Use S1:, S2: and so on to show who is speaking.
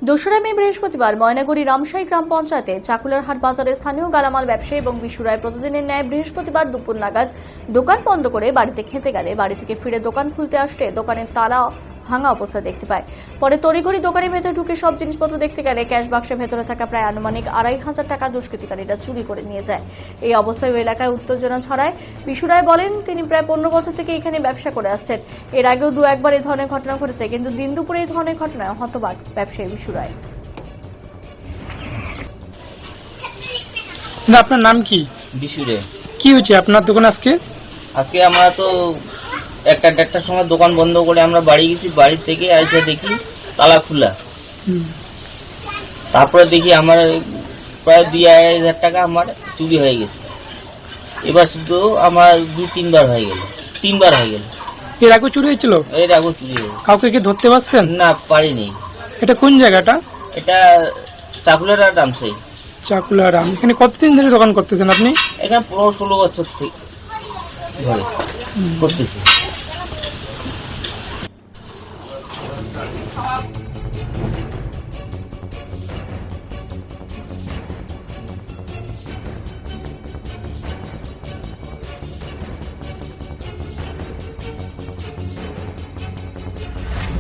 S1: দোসরা মে বৃহস্পতিবার ময়নাগুড়ি রামশাহী গ্রাম পঞ্চায়েতে চাকুলারহাট বাজারে স্থানীয় গালামাল ব্যবসায়ী এবং বিশুরায় প্রতিদিনের ন্যায় বৃহস্পতিবার দুপুর নাগাদ দোকান বন্ধ করে বাড়িতে খেতে গেলে বাড়ি থেকে ফিরে দোকান খুলতে আসলে দোকানের তালা ভাঙা অবস্থায় দেখতে পায়। পরে তড়িঘড়ি দোকানের ভেতরে ঢুকে সব জিনিসপত্র দেখতে গেলে ক্যাশ বাক্সের ভেতরে থাকা প্রায় আনুমানিক ২৫০০ টাকা দুষ্কৃতিকারীরা চুরি করে নিয়ে যায়। এই অবস্থায় ওই এলাকায় উত্তেজনা ছড়ায়। বিশুরায় বলেন তিনি প্রায় ১৫ বছর থেকে এখানে ব্যবসা করে আসছেন। এর আগেও দু একবার এই ধরনের ঘটনা ঘটেছে, কিন্তু দিন দুপুরে এই ধরনের ঘটনায় হতবাক ব্যবসায়ী বিশুরায়।
S2: না, আপনার নাম কি?
S3: বিশুরে।
S2: কি হয়েছে আপনার দোকান আজকে?
S3: আজকে আমরা তো একটার সময় দোকান বন্ধ করে আমরা বাড়ি গেছি, বাড়ি থেকে এসে দেখি তালা খোলা। তারপরে দেখি আমার প্রায় ২-২৫০০ টাকা আমার চুরি হয়ে গেছে। এবার শুধু আমার ২-৩ বার হয়ে গেল, ৩ বার হয়ে গেল।
S2: এর আগে চুরি হয়েছিল?
S3: এর আগে চুরি হয়ে গেছে।
S2: কাউকে কি ধরতে পারছেন?
S3: না, পারিনি।
S2: এটা কোন জায়গাটা?
S3: এটা চাকুলারহাট রামশাহী।
S2: চাকুলারাম। এখানে কতদিন ধরে দোকান করতেছেন আপনি?
S3: এখানে ১৫-১৬ বছর থেকে ধরে করতেছি।